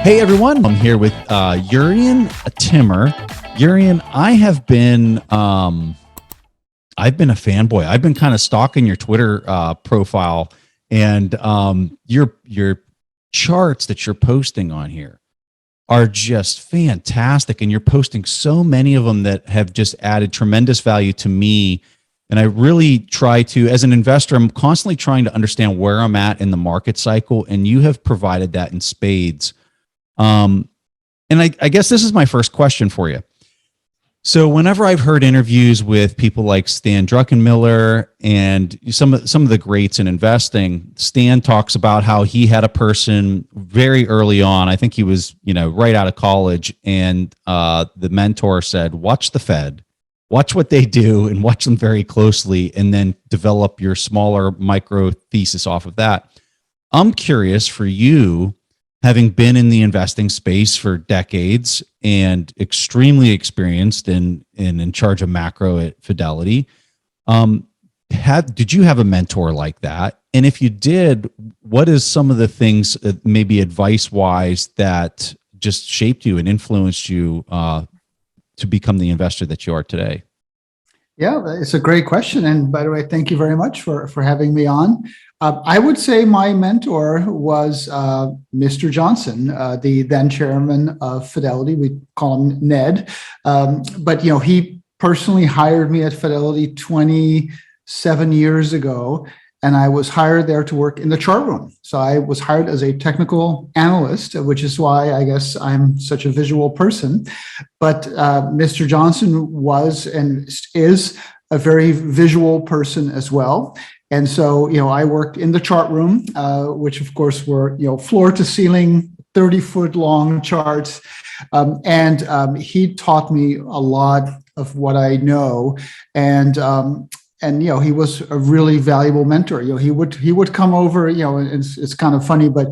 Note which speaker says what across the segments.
Speaker 1: Hey everyone, I'm here with Jurrien Timmer. Jurrien, I've been a fanboy. I've been kind of stalking your Twitter profile and your charts that you're posting on here are just fantastic. And you're posting so many of them that have just added tremendous value to me. And I really try to, as an investor, I'm constantly trying to understand where I'm at in the market cycle. And you have provided that in spades. And I guess this is my first question for you. So whenever I've heard interviews with people like Stan Druckenmiller and some of the greats in investing, Stan talks about how he had a person very early on. I think he was, right out of college, and the mentor said, "Watch the Fed, watch what they do, and watch them very closely, and then develop your smaller micro thesis off of that." I'm curious for you, having been in the investing space for decades and extremely experienced and in charge of macro at Fidelity, did you have a mentor like that? And if you did, what is some of the things, maybe advice-wise, that just shaped you and influenced you to become the investor that you are today?
Speaker 2: Yeah, it's a great question. And by the way, thank you very much for having me on. I would say my mentor was Mr. Johnson, the then chairman of Fidelity. We call him Ned. But he personally hired me at Fidelity 27 years ago, and I was hired there to work in the chart room. So I was hired as a technical analyst, which is why I guess I'm such a visual person. But Mr. Johnson was and is a very visual person as well. And so, I worked in the chart room, which of course were, floor to ceiling, 30-foot long charts. And he taught me a lot of what I know. And he was a really valuable mentor. He would come over, and it's kind of funny, but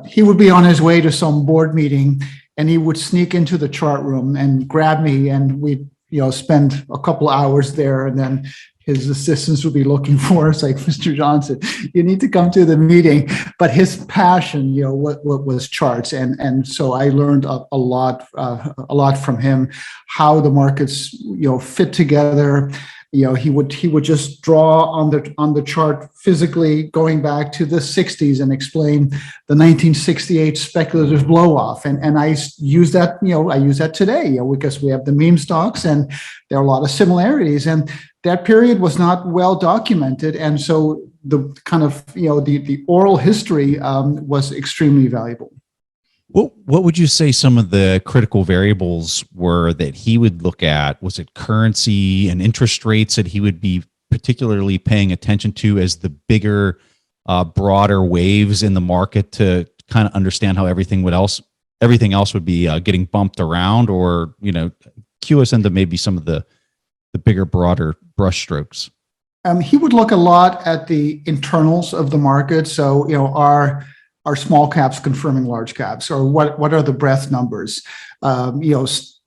Speaker 2: he would be on his way to some board meeting, and he would sneak into the chart room and grab me, and we'd spend a couple hours there, and then his assistants would be looking for us, like, "Mr. Johnson, you need to come to the meeting." But his passion, what was charts, and so I learned a lot from him, how the markets, fit together. He would just draw on the chart physically, going back to the 60s, and explain the 1968 speculative blow off. And I use that, I use that today, because we have the meme stocks, and there are a lot of similarities. And that period was not well documented, and so the kind of the oral history was extremely valuable.
Speaker 1: What would you say some of the critical variables were that he would look at? Was it currency and interest rates that he would be particularly paying attention to as the bigger, broader waves in the market to kind of understand how everything else would be getting bumped around? Or cue us into maybe some of the bigger, broader brushstrokes?
Speaker 2: He would look a lot at the internals of the market. So are small caps confirming large caps, or what are the breadth numbers?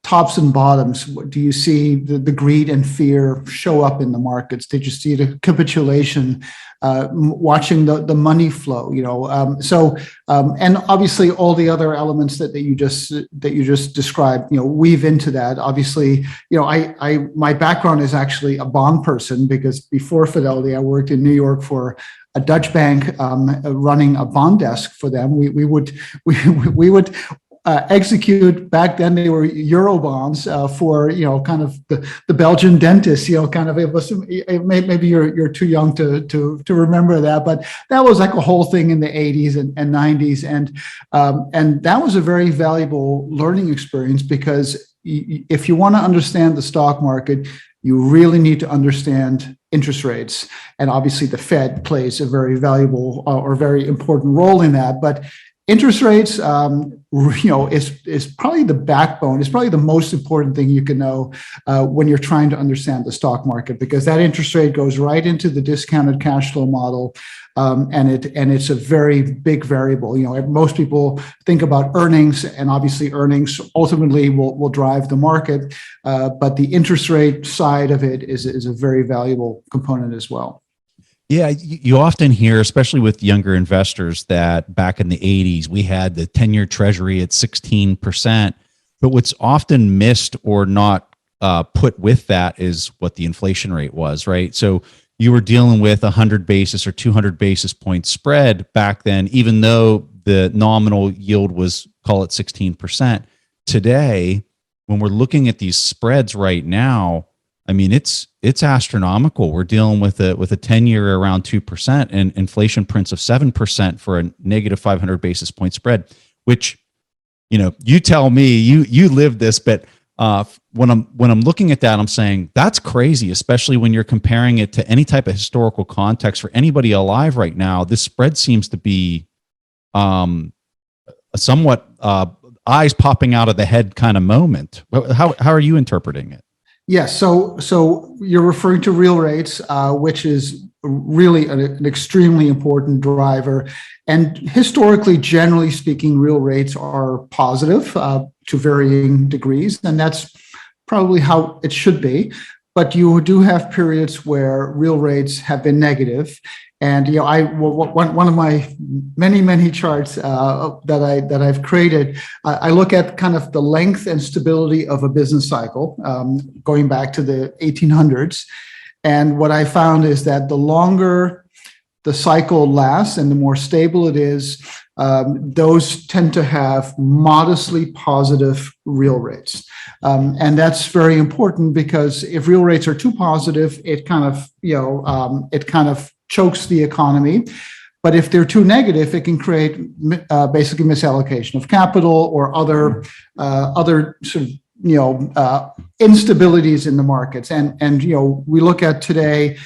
Speaker 2: Tops and bottoms. Do you see the greed and fear show up in the markets? Did you see the capitulation? Watching the money flow. And obviously all the other elements that you just described. Weave into that. Obviously, my background is actually a bond person, because before Fidelity, I worked in New York for a Dutch bank, running a bond desk for them. We would execute, back then they were Euro bonds, for kind of the Belgian dentist. Kind of, maybe you're too young to remember that, but that was like a whole thing in the 80s and 90s, and that was a very valuable learning experience, because if you want to understand the stock market, you really need to understand interest rates. And obviously the Fed plays a very valuable or very important role in that. But interest rates, is probably the backbone. It's probably the most important thing you can know when you're trying to understand the stock market, because that interest rate goes right into the discounted cash flow model, and it's a very big variable. Most people think about earnings, and obviously earnings ultimately will drive the market, but the interest rate side of it is a very valuable component as well.
Speaker 1: Yeah, you often hear, especially with younger investors, that back in the 80s, we had the 10-year treasury at 16%. But what's often missed or not put with that is what the inflation rate was, right? So you were dealing with 100 basis or 200 basis point spread back then, even though the nominal yield was, call it 16%. Today, when we're looking at these spreads right now, I mean, it's astronomical. We're dealing with a 10-year around 2% and inflation prints of 7% for a negative 500 basis point spread, which, you tell me, you live this, but when I'm looking at that, I'm saying that's crazy, especially when you're comparing it to any type of historical context for anybody alive right now. This spread seems to be a somewhat eyes popping out of the head kind of moment. How are you interpreting it?
Speaker 2: Yes. So you're referring to real rates, which is really an extremely important driver. And historically, generally speaking, real rates are positive to varying degrees, and that's probably how it should be. But you do have periods where real rates have been negative. And one of my many charts that I've created, I look at kind of the length and stability of a business cycle going back to the 1800s. And what I found is that the longer the cycle lasts and the more stable it is, those tend to have modestly positive real rates. And that's very important, because if real rates are too positive, it kind of chokes the economy. But if they're too negative, it can create basically misallocation of capital or other sort of instabilities in the markets. And we look at today.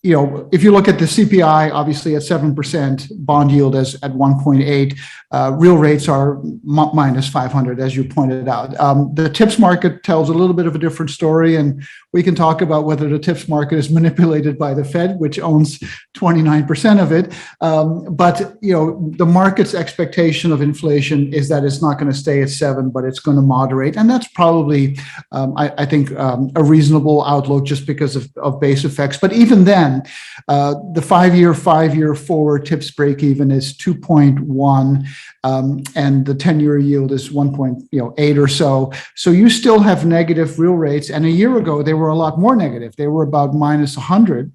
Speaker 2: If you look at the CPI, obviously at 7%, bond yield is at 1.8, real rates are minus 500, as you pointed out. The TIPS market tells a little bit of a different story, and we can talk about whether the TIPS market is manipulated by the Fed, which owns 29% of it. But the market's expectation of inflation is that it's not going to stay at 7, but it's going to moderate, and that's probably, I think, a reasonable outlook just because of base effects. But even then, the 5-year forward TIPS break even is 2.1, and the 10-year yield is 1.8 or so. So you still have negative real rates. And a year ago, they were a lot more negative. They were about minus 100.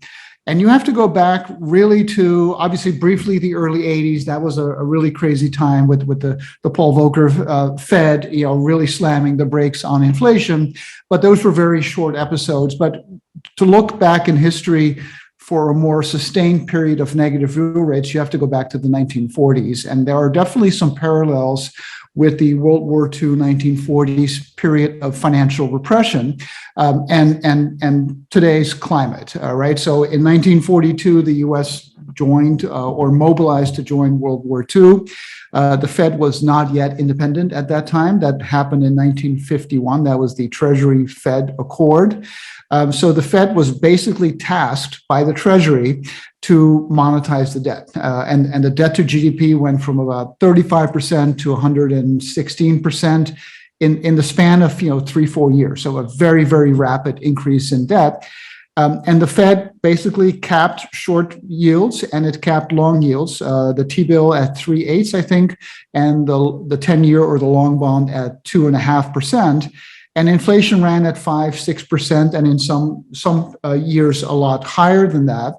Speaker 2: And you have to go back really to, obviously, briefly the early 80s. That was a really crazy time with the Paul Volcker Fed, really slamming the brakes on inflation. But those were very short episodes. But to look back in history for a more sustained period of negative real rates, you have to go back to the 1940s. And there are definitely some parallels with the World War II 1940s period of financial repression and today's climate, right? So in 1942, the US joined or mobilized to join World War II. The Fed was not yet independent at that time. That happened in 1951. That was the Treasury Fed Accord. So the Fed was basically tasked by the Treasury to monetize the debt. And the debt to GDP went from about 35% to 116% in the span of 3-4 years. So a very, very rapid increase in debt. And the Fed basically capped short yields and it capped long yields. The T-bill at 3/8, I think, and the 10-year or the long bond at 2.5%. And inflation ran at 5-6%, and in some years a lot higher than that.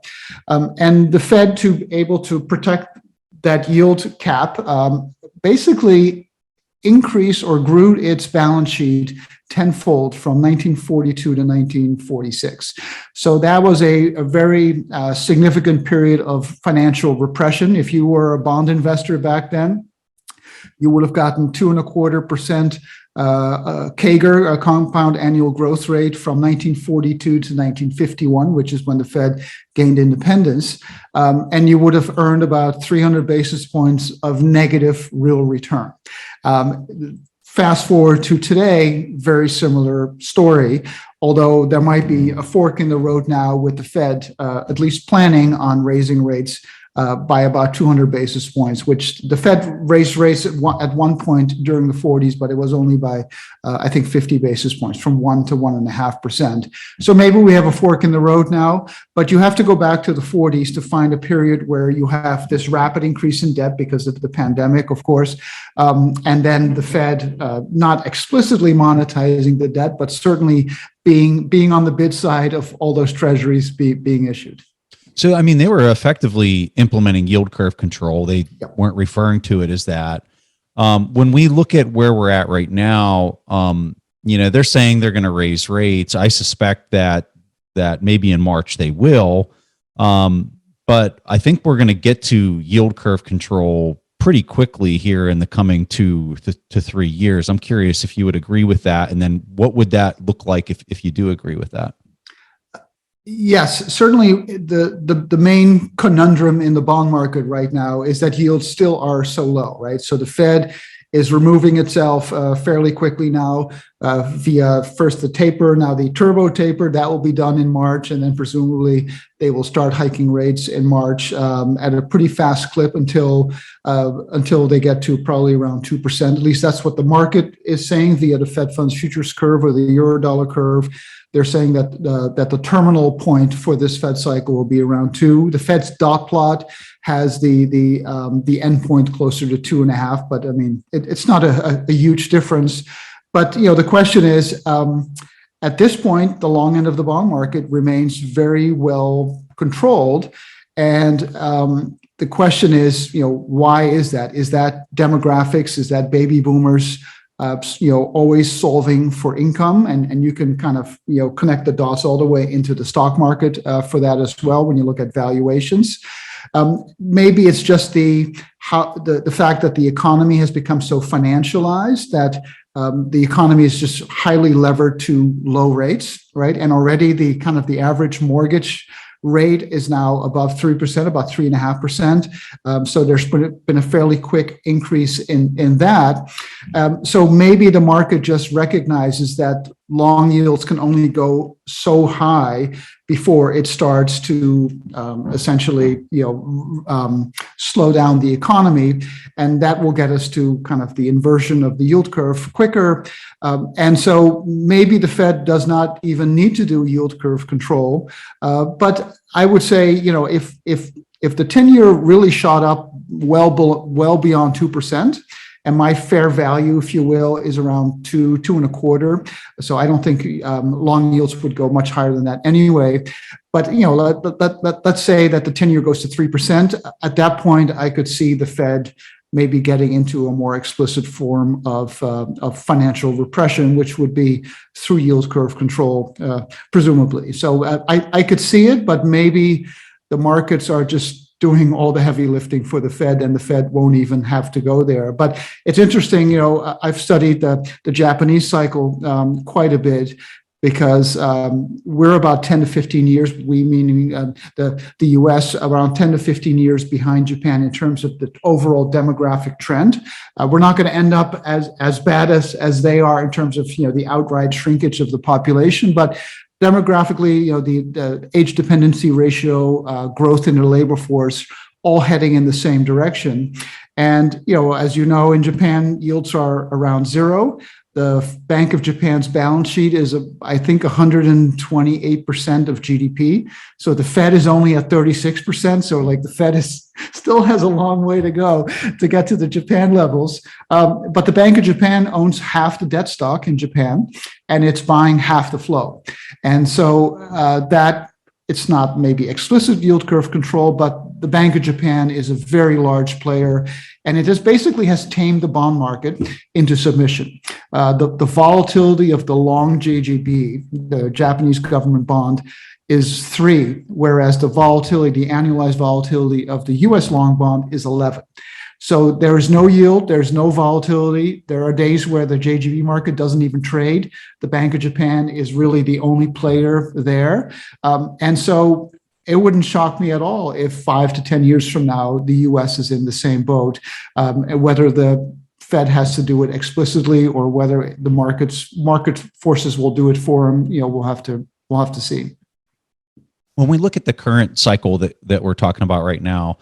Speaker 2: And the Fed, to able to protect that yield cap, basically increased or grew its balance sheet tenfold from 1942 to 1946. So that was a very significant period of financial repression. If you were a bond investor back then, you would have gotten 2.25% CAGR, a compound annual growth rate, from 1942 to 1951, which is when the Fed gained independence. And you would have earned about 300 basis points of negative real return. Fast forward to today, very similar story, although there might be a fork in the road now with the Fed at least planning on raising rates by about 200 basis points, which the Fed raised rates at one point during the 40s, but it was only by, I think, 50 basis points, from 1 to 1.5%. So maybe we have a fork in the road now, but you have to go back to the 40s to find a period where you have this rapid increase in debt because of the pandemic, of course, and then the Fed not explicitly monetizing the debt, but certainly being on the bid side of all those treasuries being issued.
Speaker 1: So, I mean, they were effectively implementing yield curve control. They weren't referring to it as that. When we look at where we're at right now, they're saying they're going to raise rates. I suspect that maybe in March they will. But I think we're going to get to yield curve control pretty quickly here in the coming 2 to 3 years. I'm curious if you would agree with that. And then what would that look like if you do agree with that?
Speaker 2: Yes, certainly the main conundrum in the bond market right now is that yields still are so low, right? So the Fed is removing itself fairly quickly now via first the taper, now the turbo taper. That will be done in March, and then presumably they will start hiking rates in March at a pretty fast clip until they get to probably around 2%. At least that's what the market is saying via the Fed funds futures curve or the Eurodollar curve. They're saying that the terminal point for this Fed cycle will be around 2. The Fed's dot plot has the end point closer to 2.5, but I mean it's not a huge difference. But the question is, at this point, the long end of the bond market remains very well controlled, and the question is, why is that? Is that demographics? Is that baby boomers? Always solving for income, and you can kind of connect the dots all the way into the stock market for that as well when you look at valuations. Maybe it's just the fact that the economy has become so financialized that the economy is just highly levered to low rates, right? And already the average mortgage rate is now above 3%, about 3.5%. So there's been a fairly quick increase in that. So maybe the market just recognizes that long yields can only go so high before it starts to essentially slow down the economy, and that will get us to kind of the inversion of the yield curve quicker. And so maybe the Fed does not even need to do yield curve control. But I would say, if the 10-year really shot up well beyond 2%, and my fair value, if you will, is around 2.25. So I don't think long yields would go much higher than that anyway. But let's say that the 10-year goes to 3%. At that point, I could see the Fed maybe getting into a more explicit form of financial repression, which would be through yield curve control, presumably. So I could see it, but maybe the markets are just doing all the heavy lifting for the Fed, and the Fed won't even have to go there. But it's interesting, I've studied the Japanese cycle quite a bit, because we're about 10 to 15 years, we meaning the US, around 10 to 15 years behind Japan in terms of the overall demographic trend. We're not going to end up as bad as they are in terms of the outright shrinkage of the population, but demographically, the age dependency ratio, growth in the labor force, all heading in the same direction. And, as you know, in Japan, yields are around zero. The Bank of Japan's balance sheet is, I think, 128% of GDP. So the Fed is only at 36%. So the Fed still has a long way to go to get to the Japan levels. But the Bank of Japan owns half the debt stock in Japan, and it's buying half the flow. And so that it's not maybe explicit yield curve control, but the Bank of Japan is a very large player, and it has tamed the bond market into submission. The volatility of the long JGB, the Japanese government bond, is 3, whereas the annualized volatility of the US long bond is 11. So there is no yield, there's no volatility. There are days where the JGB market doesn't even trade. The Bank of Japan is really the only player there. And so it wouldn't shock me at all if 5 to 10 years from now, the US is in the same boat, whether the Fed has to do it explicitly or whether the market forces will do it for them. We'll have to see.
Speaker 1: When we look at the current cycle that we're talking about right now,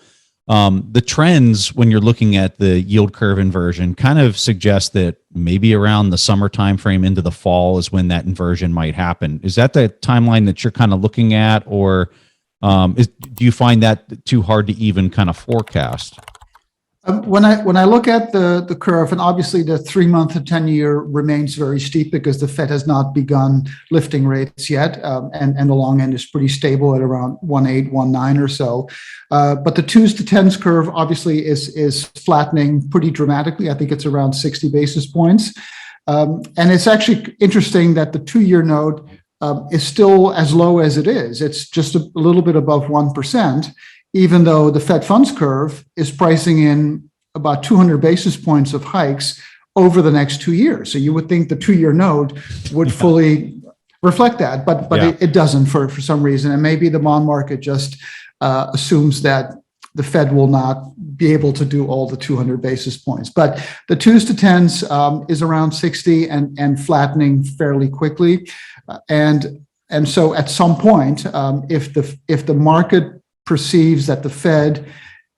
Speaker 1: The trends when you're looking at the yield curve inversion kind of suggest that maybe around the summer timeframe into the fall is when that inversion might happen. Is that the timeline that you're kind of looking at, or do you find that too hard to even kind of forecast?
Speaker 2: When I look at the curve, and obviously the 3-month to 10-year remains very steep because the Fed has not begun lifting rates yet, and the long end is pretty stable at around 1.8, 1.9 or so. But the 2s to 10s curve obviously is flattening pretty dramatically. I think it's around 60 basis points. And it's actually interesting that the 2-year note is still as low as it is. It's just a little bit above 1%. Even though the Fed funds curve is pricing in about 200 basis points of hikes over the next 2 years. So you would think the 2-year note would fully reflect that, but it doesn't for some reason. And maybe the bond market just assumes that the Fed will not be able to do all the 200 basis points. But the 2s to 10s is around 60 and flattening fairly quickly. And so at some point, if the market perceives that the Fed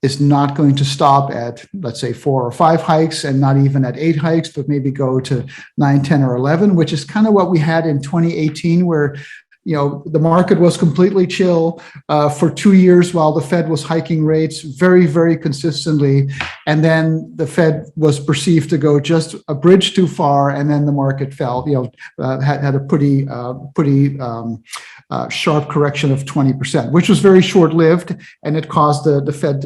Speaker 2: is not going to stop at, let's say, 4 or 5 hikes, and not even at 8 hikes, but maybe go to 9, 10, or 11, which is kind of what we had in 2018, where the market was completely chill for 2 years while the Fed was hiking rates very, very consistently. And then the Fed was perceived to go just a bridge too far, and then the market fell, had a pretty sharp correction of 20%, which was very short-lived, and it caused the Fed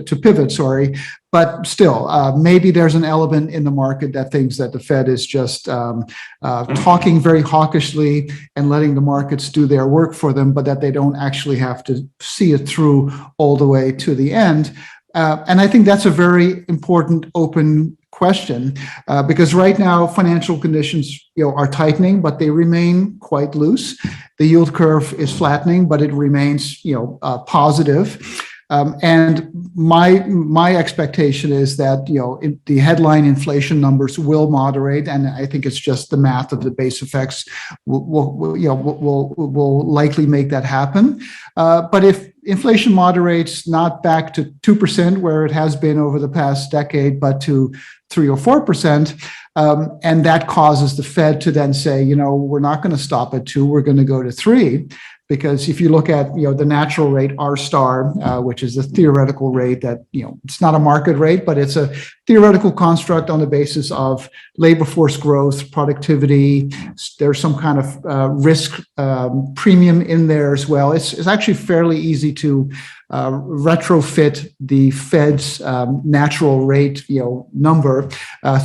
Speaker 2: to pivot, sorry. But still, maybe there's an element in the market that thinks that the Fed is just talking very hawkishly and letting the markets do their work for them, but that they don't actually have to see it through all the way to the end. And I think that's a very important open question, because right now financial conditions are tightening, but they remain quite loose. The yield curve is flattening, but it remains positive. And my expectation is that the headline inflation numbers will moderate, and I think it's just the math of the base effects will likely make that happen. But if inflation moderates not back to 2% where it has been over the past decade, but to 3 or 4%, and that causes the Fed to then say, we're not going to stop at 2, we're going to go to 3. Because if you look at the natural rate R star, which is the theoretical rate that it's not a market rate, but it's a theoretical construct on the basis of labor force growth, productivity. There's some kind of risk premium in there as well. It's actually fairly easy to retrofit the Fed's natural rate number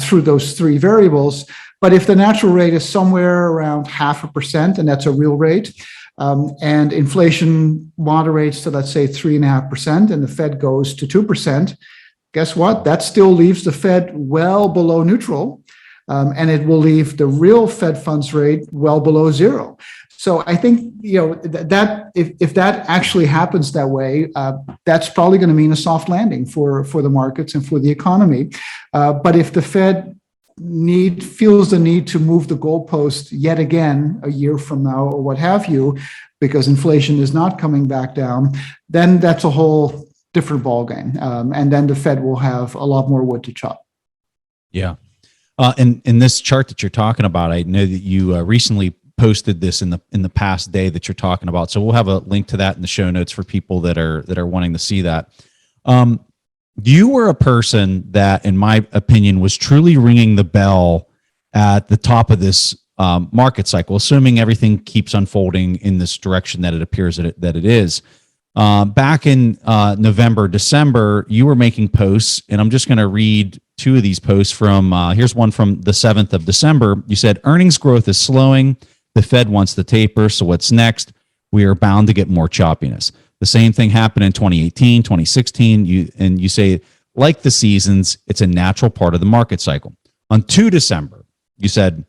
Speaker 2: through those 3 variables. But if the natural rate is somewhere around 0.5%, and that's a real rate, and inflation moderates to, let's say, 3.5%, and the Fed goes to 2%, guess what? That still leaves the Fed well below neutral, and it will leave the real Fed funds rate well below 0. So I think that if that actually happens that way, that's probably going to mean a soft landing for the markets and for the economy. But if the Fed feels the need to move the goalpost yet again a year from now or what have you, because inflation is not coming back down, then that's a whole different ballgame. And then the Fed will have a lot more wood to chop.
Speaker 1: Yeah. And in this chart that you're talking about, I know that you recently posted this in the past day that you're talking about. So we'll have a link to that in the show notes for people that are wanting to see that. You were a person that, in my opinion, was truly ringing the bell at the top of this market cycle, assuming everything keeps unfolding in this direction that it appears that it is. Back in November, December, you were making posts, and I'm just going to read 2 of these posts from, here's one from the 7th of December. You said, earnings growth is slowing. The Fed wants to taper. So what's next? We are bound to get more choppiness. The same thing happened in 2018, 2016. You say, like the seasons, it's a natural part of the market cycle. On 2 December, you said,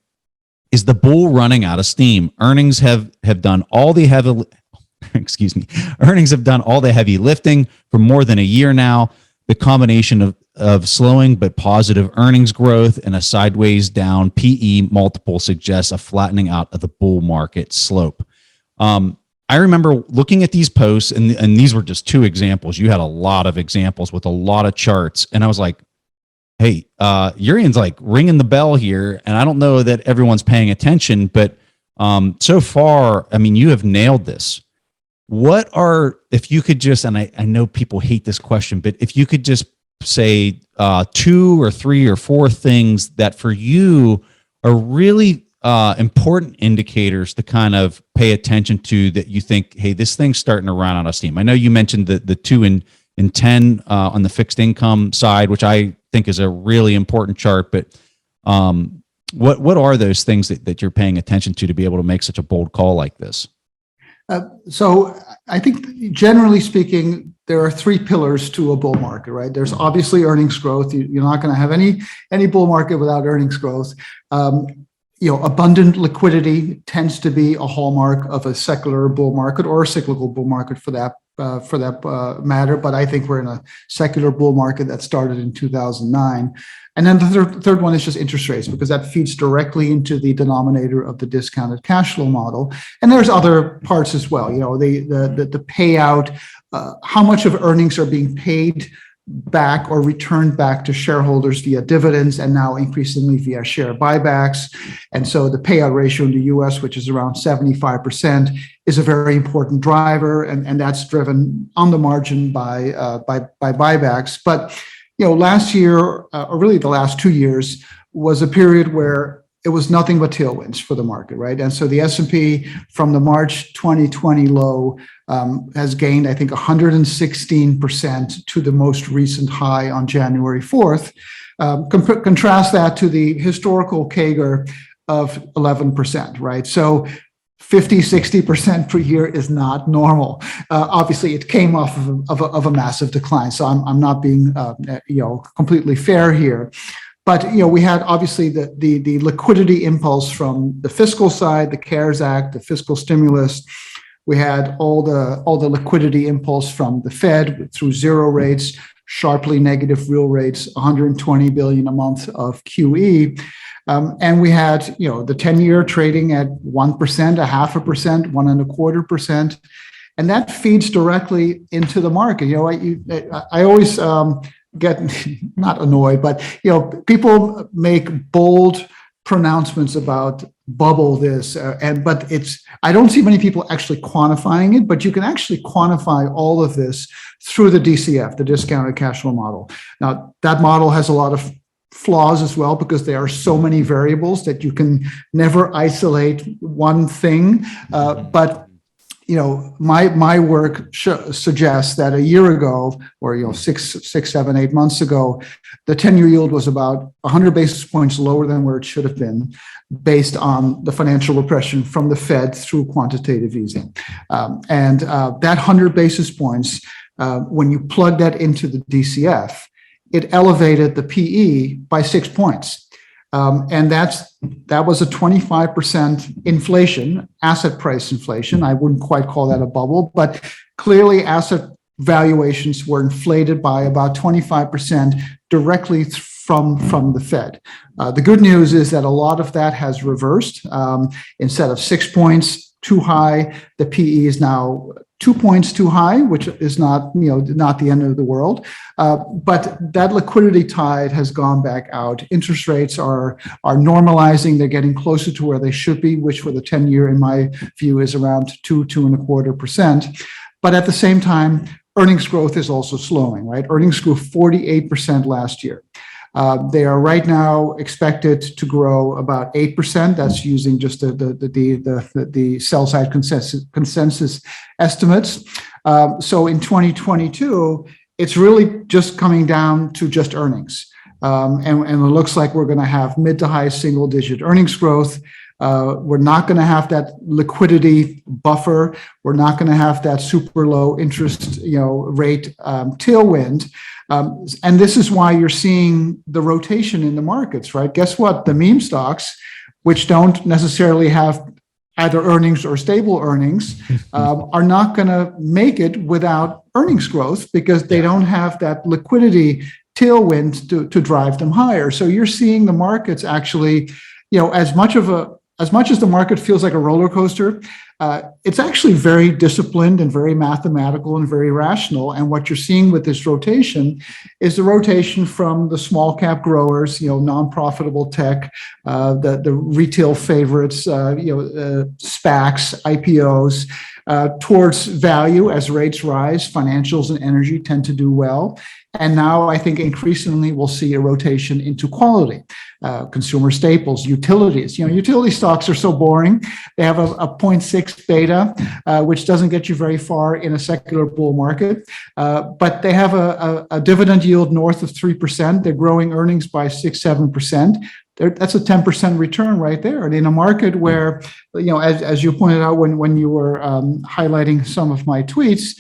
Speaker 1: is the bull running out of steam? Earnings have done all the heavy, earnings have done all the heavy lifting for more than a year now. The combination of slowing but positive earnings growth and a sideways down PE multiple suggests a flattening out of the bull market slope. I remember looking at these posts, and these were just two examples. You had a lot of examples with a lot of charts, and I was like, hey, Jurrien's like ringing the bell here, and I don't know that everyone's paying attention, but so far, I mean, you have nailed this. What are, if you could just, and I know people hate this question, but if you could just say 2 or 3 or 4 things that for you are really important indicators to kind of pay attention to, that you think, hey, this thing's starting to run out of steam. I know you mentioned the 2 and 10 on the fixed income side, which I think is a really important chart, but what are those things that you're paying attention to be able to make such a bold call like this?
Speaker 2: So I think generally speaking, there are 3 pillars to a bull market, right? There's obviously earnings growth. You're not going to have any bull market without earnings growth. Abundant liquidity tends to be a hallmark of a secular bull market or a cyclical bull market for that matter. But I think we're in a secular bull market that started in 2009. And then the third one is just interest rates, because that feeds directly into the denominator of the discounted cash flow model. And there's other parts as well. The payout, how much of earnings are being paid back or returned back to shareholders via dividends, and now increasingly via share buybacks. And so the payout ratio in the US, which is around 75%, is a very important driver, and that's driven on the margin by buybacks. But last year, or really the last 2 years, was a period where it was nothing but tailwinds for the market, right? And so the S&P from the March 2020 low has gained, I think, 116% to the most recent high on January 4th. Contrast that to the historical CAGR of 11%, right? So 50-60% per year is not normal. Obviously, it came off of a massive decline. So I'm not being completely fair here. But we had obviously the liquidity impulse from the fiscal side, the CARES Act, the fiscal stimulus. We had all the liquidity impulse from the Fed through zero rates, sharply negative real rates, 120 billion a month of QE. And we had, the 10-year trading at 1%, 0.5%, 1.25%. And that feeds directly into the market. I always get not annoyed, but, people make bold pronouncements about bubble this, but I don't see many people actually quantifying it, but you can actually quantify all of this through the DCF, the discounted cash flow model. Now, that model has a lot of flaws as well, because there are so many variables that you can never isolate one thing. But my work suggests that a year ago, or 6, 7, 8 months ago, the 10-year yield was about 100 basis points lower than where it should have been, based on the financial repression from the Fed through quantitative easing. And that 100 basis points, when you plug that into the DCF, it elevated the PE by 6 points. And that was a 25% inflation, asset price inflation. I wouldn't quite call that a bubble, but clearly asset valuations were inflated by about 25% directly from the Fed. The good news is that a lot of that has reversed. Instead of 6 points too high, the PE is now 2 points too high, which is not the end of the world. But that liquidity tide has gone back out. Interest rates are normalizing. They're getting closer to where they should be, which for the 10-year, in my view, is around 2.25%. But at the same time, earnings growth is also slowing, right? Earnings grew 48% last year. They are right now expected to grow about 8%. That's using just the sell side consensus estimates. So in 2022, it's really just coming down to just earnings. And it looks like we're going to have mid to high single digit earnings growth. We're not going to have that liquidity buffer. We're not going to have that super low interest rate tailwind. And this is why you're seeing the rotation in the markets, right? Guess what? The meme stocks, which don't necessarily have either earnings or stable earnings, are not going to make it without earnings growth, because they don't have that liquidity tailwind to drive them higher. So you're seeing the markets actually, as much of as much as the market feels like a roller coaster, it's actually very disciplined and very mathematical and very rational. And what you're seeing with this rotation is the rotation from the small cap growers, non-profitable tech, the retail favorites, SPACs, IPOs, towards value as rates rise. Financials and energy tend to do well. And now I think increasingly we'll see a rotation into quality, consumer staples, utilities. Utility stocks are so boring. They have a 0.6 beta, which doesn't get you very far in a secular bull market. But they have a dividend yield north of 3%. They're growing earnings by 6-7%. That's a 10% return right there. And in a market where, as you pointed out when you were highlighting some of my tweets,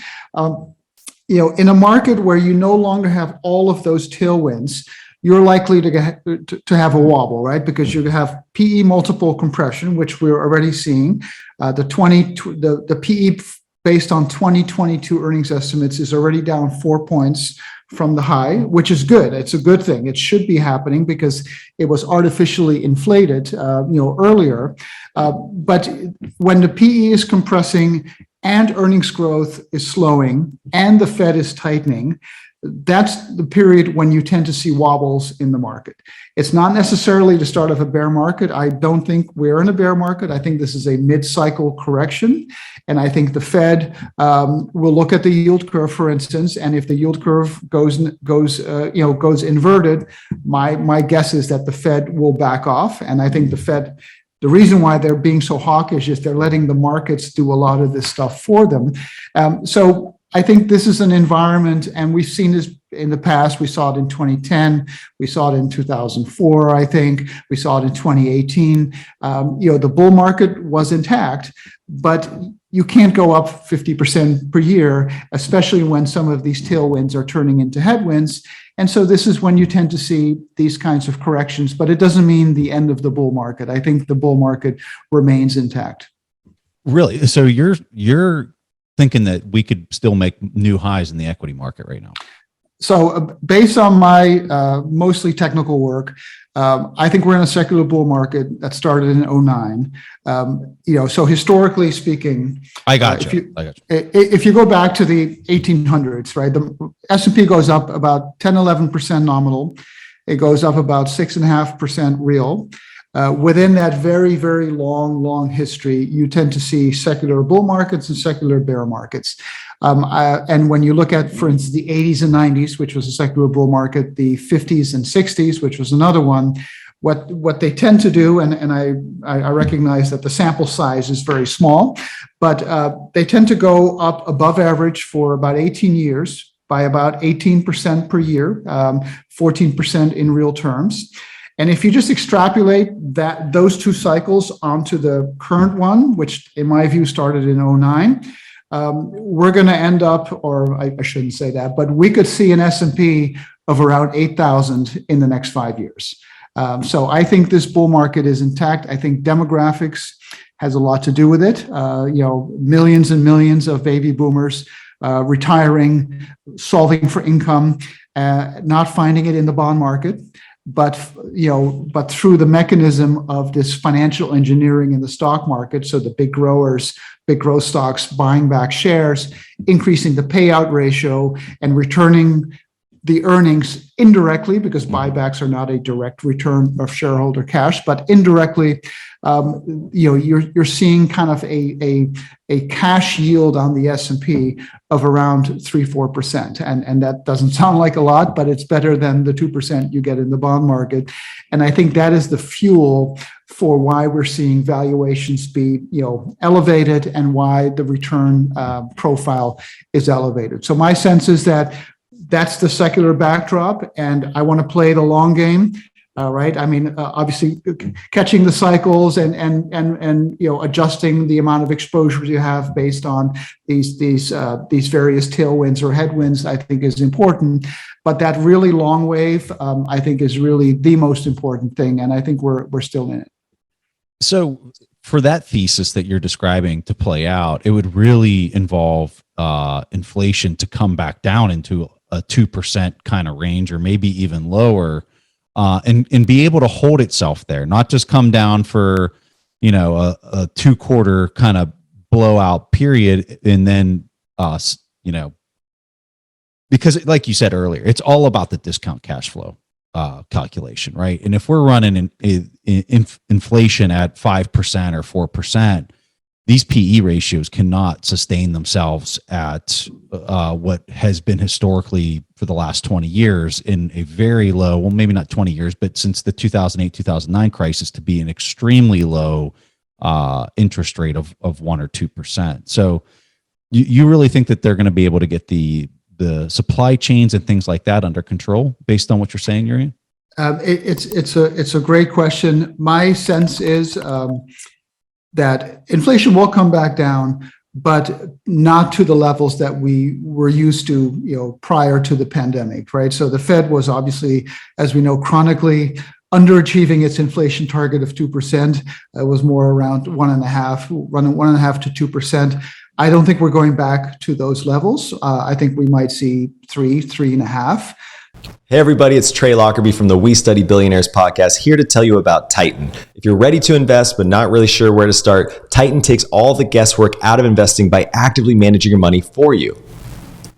Speaker 2: in a market where you no longer have all of those tailwinds, you're likely to have a wobble, right? Because you have PE multiple compression, which we're already seeing. The PE based on 2022 earnings estimates is already down 4 points from the high, which is good. It's a good thing. It should be happening because it was artificially inflated, earlier. But when the PE is compressing and earnings growth is slowing and the Fed is tightening, that's the period when you tend to see wobbles in the market. It's not necessarily the start of a bear market. I don't think we're in a bear market. I think this is a mid-cycle correction. And I think the Fed will look at the yield curve, for instance, and if the yield curve goes inverted, my guess is that the Fed will back off. And I think the reason why they're being so hawkish is they're letting the markets do a lot of this stuff for them. So I think this is an environment, and we've seen this in the past. We saw it in 2010. We saw it in 2004, I think. We saw it in 2018. The bull market was intact, but you can't go up 50% per year, especially when some of these tailwinds are turning into headwinds. And so this is when you tend to see these kinds of corrections, but it doesn't mean the end of the bull market. I think the bull market remains intact.
Speaker 1: Really? So you're thinking that we could still make new highs in the equity market right now?
Speaker 2: So based on my mostly technical work, I think we're in a secular bull market that started in 2009. So historically speaking,
Speaker 1: I got you.
Speaker 2: If you go back to the 1800s, right, the S&P goes up about 10-11% nominal. It goes up about 6.5% real. Within that very, very long history, you tend to see secular bull markets and secular bear markets. And when you look at, for instance, the 80s and 90s, which was a secular bull market, the 50s and 60s, which was another one, what they tend to do, and I recognize that the sample size is very small, but they tend to go up above average for about 18 years by about 18% per year, 14% in real terms. And if you just extrapolate those two cycles onto the current one, which in my view started in 2009, we're going to end up, or I shouldn't say that, but we could see an S&P of around 8,000 in the next 5 years. So I think this bull market is intact. I think demographics has a lot to do with it. Millions and millions of baby boomers retiring, solving for income, not finding it in the bond market. But through the mechanism of this financial engineering in the stock market, so the big growers, big growth stocks buying back shares, increasing the payout ratio, and returning the earnings indirectly, because buybacks are not a direct return of shareholder cash, but indirectly, you're seeing kind of a cash yield on the S&P of around 3-4%, and that doesn't sound like a lot, but it's better than the 2% you get in the bond market, and I think that is the fuel for why we're seeing valuations be elevated and why the return profile is elevated. So my sense is that that's the secular backdrop, and I want to play the long game. Right. I mean, obviously, catching the cycles and adjusting the amount of exposure you have based on these various tailwinds or headwinds, I think is important. But that really long wave, I think, is really the most important thing, and I think we're still in it.
Speaker 1: So, for that thesis that you're describing to play out, it would really involve inflation to come back down into a 2% kind of range, or maybe even lower, and be able to hold itself there, not just come down for a 2-quarter kind of blowout period, and then because like you said earlier, it's all about the discount cash flow calculation, right? And if we're running inflation at 5% or 4%, these PE ratios cannot sustain themselves at what has been historically for the last 20 years in a very low, well, maybe not 20 years, but since the 2008-2009 crisis, to be an extremely low interest rate of 1 or 2%. So you really think that they're going to be able to get the supply chains and things like that under control based on what you're saying, Jurrien?
Speaker 2: It's a great question. My sense is that inflation will come back down, but not to the levels that we were used to, prior to the pandemic, right? So the Fed was obviously, as we know, chronically underachieving its inflation target of 2%. It was more around 1.5 to 2%. I don't think we're going back to those levels. I think we might see 3.5.
Speaker 3: Hey everybody, it's Trey Lockerbie from the We Study Billionaires podcast, here to tell you about Titan. If you're ready to invest but not really sure where to start, Titan takes all the guesswork out of investing by actively managing your money for you.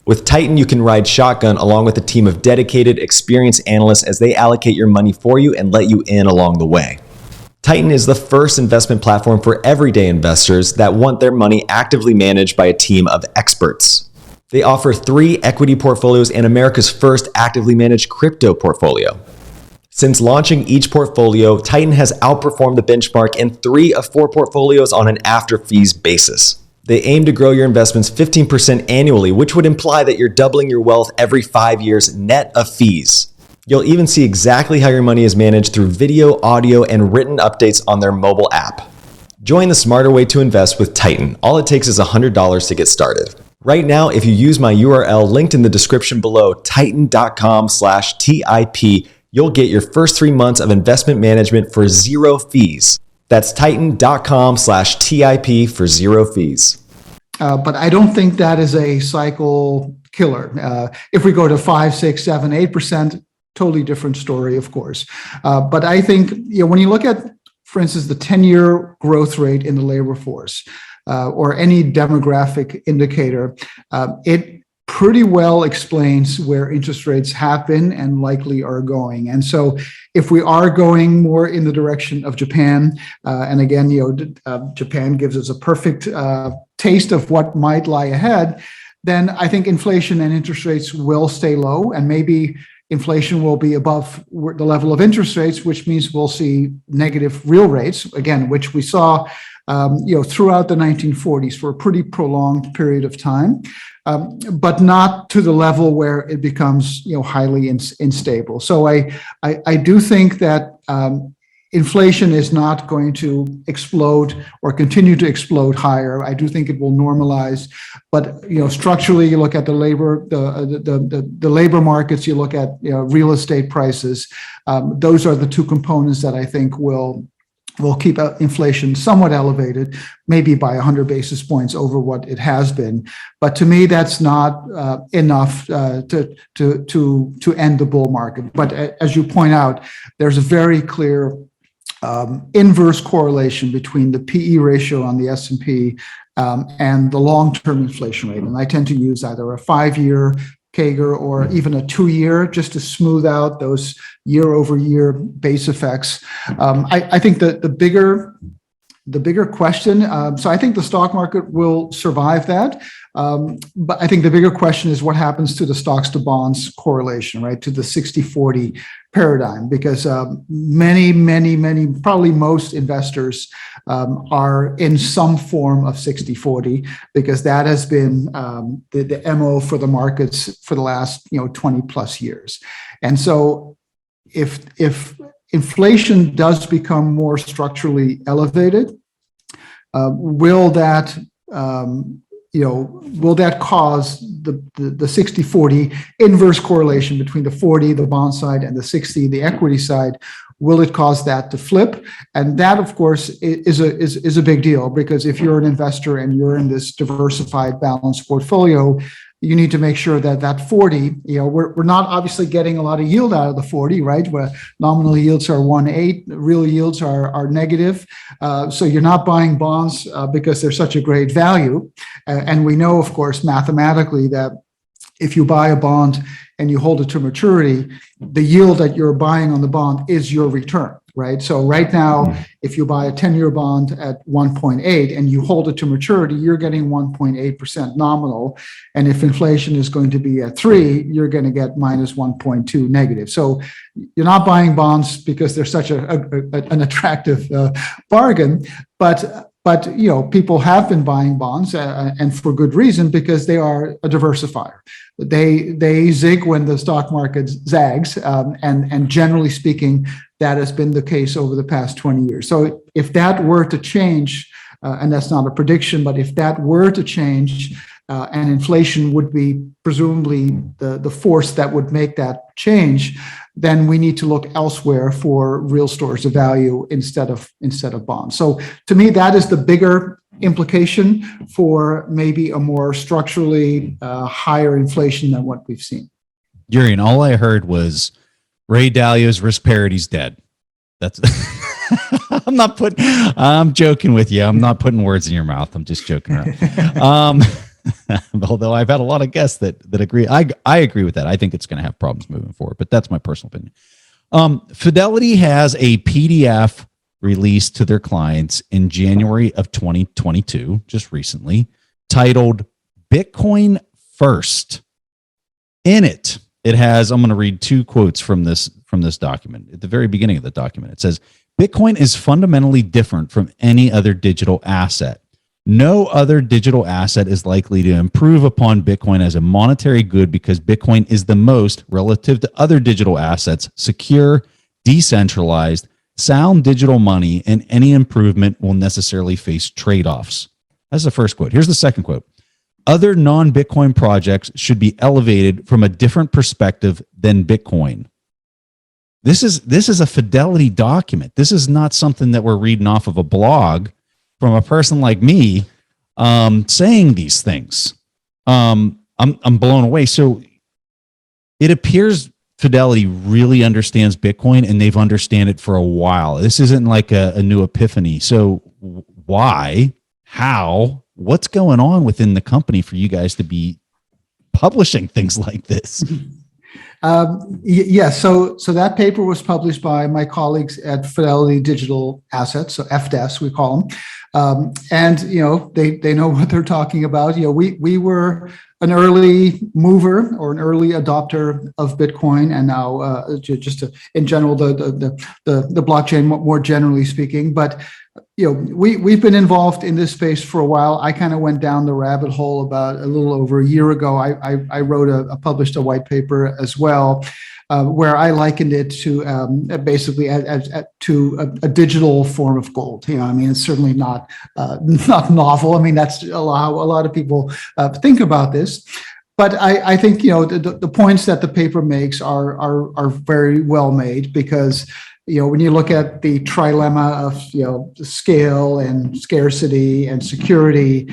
Speaker 3: With Titan, you can ride shotgun along with a team of dedicated, experienced analysts as they allocate your money for you and let you in along the way. Titan is the first investment platform for everyday investors that want their money actively managed by a team of experts. They offer 3 equity portfolios and America's first actively managed crypto portfolio. Since launching each portfolio, Titan has outperformed the benchmark in 3 of 4 portfolios on an after-fees basis. They aim to grow your investments 15% annually, which would imply that you're doubling your wealth every 5 years net of fees. You'll even see exactly how your money is managed through video, audio, and written updates on their mobile app. Join the smarter way to invest with Titan. All it takes is $100 to get started. Right now, if you use my URL linked in the description below, titan.com/TIP, you'll get your first 3 months of investment management for 0 fees. That's titan.com/TIP for 0 fees.
Speaker 2: But I don't think that is a cycle killer. If we go to 5, 6, 7, 8%, totally different story, of course. But I think when you look at, for instance, the 10-year growth rate in the labor force, or any demographic indicator, it pretty well explains where interest rates have been and likely are going. And so if we are going more in the direction of Japan, and again, Japan gives us a perfect taste of what might lie ahead, then I think inflation and interest rates will stay low, and maybe inflation will be above the level of interest rates, which means we'll see negative real rates, again, which we saw throughout the 1940s for a pretty prolonged period of time, but not to the level where it becomes highly unstable. So I do think that inflation is not going to explode or continue to explode higher. I do think it will normalize, but structurally, you look at the labor, the labor markets, you look at real estate prices. Those are the 2 components that I think will keep inflation somewhat elevated, maybe by 100 basis points over what it has been. But to me, that's not enough to end the bull market. But as you point out, there's a very clear inverse correlation between the PE ratio on the S&P and the long-term inflation rate. And I tend to use either a 5-year CAGR or even a 2-year just to smooth out those year-over-year base effects. I think the bigger question, so I think the stock market will survive that. But I think the bigger question is what happens to the stocks to bonds correlation, right? To the 60-40 paradigm, because many, probably most investors are in some form of 60-40, because that has been the MO for the markets for the last 20 plus years. And so if inflation does become more structurally elevated, will that cause the 60-40 inverse correlation between the 40, the bond side, and the 60, the equity side? Will it cause that to flip? And that, of course, is a big deal, because if you're an investor and you're in this diversified, balanced portfolio, you need to make sure that that 40, we're not obviously getting a lot of yield out of the 40, right? Where nominal yields are 1.8, real yields are negative. So you're not buying bonds because they're such a great value. And we know, of course, mathematically that if you buy a bond and you hold it to maturity, the yield that you're buying on the bond is your return, right? So right now, if you buy a 10-year bond at 1.8 and you hold it to maturity, you're getting 1.8% nominal. And if inflation is going to be at 3, you're going to get minus 1.2 negative. So you're not buying bonds because they're such an attractive bargain, but people have been buying bonds and for good reason, because they are a diversifier. They zig when the stock market zags, and generally speaking, that has been the case over the past 20 years. So if that were to change, and that's not a prediction, but if that were to change, and inflation would be presumably the force that would make that change, then we need to look elsewhere for real stores of value instead of bonds. So to me, that is the bigger implication for maybe a more structurally higher inflation than what we've seen.
Speaker 1: Jurrien, all I heard was Ray Dalio's risk parity's dead. That's I'm joking with you. I'm not putting words in your mouth. I'm just joking around. Although I've had a lot of guests that agree. I agree with that. I think it's going to have problems moving forward, but that's my personal opinion. Fidelity has a PDF released to their clients in January of 2022, just recently, titled Bitcoin First. In it has, I'm going to read 2 quotes from this document. At the very beginning of the document, it says, Bitcoin is fundamentally different from any other digital asset. No other digital asset is likely to improve upon Bitcoin as a monetary good because Bitcoin is the most, relative to other digital assets, secure, decentralized, sound digital money, and any improvement will necessarily face trade-offs. That's the first quote. Here's the second quote. Other non-Bitcoin projects should be elevated from a different perspective than Bitcoin. This is a Fidelity document. This is not something that we're reading off of a blog from a person like me saying these things. I'm blown away. So it appears Fidelity really understands Bitcoin and they've understand it for a while. This isn't like a new epiphany. So why, how, what's going on within the company for you guys to be publishing things like this? So that paper was published by my colleagues at Fidelity Digital Assets, so FDAS we call them, and they know what they're talking about. We were an early mover or an early adopter of Bitcoin, and now in general the blockchain more generally speaking, but. We've been involved in this space for a while. I kind of went down the rabbit hole about a little over a year ago. I published a white paper as well, where I likened it to basically to a digital form of gold. It's certainly not novel. That's how a lot of people think about this. But I think the points that the paper makes are very well made, because when you look at the trilemma of scale and scarcity and security,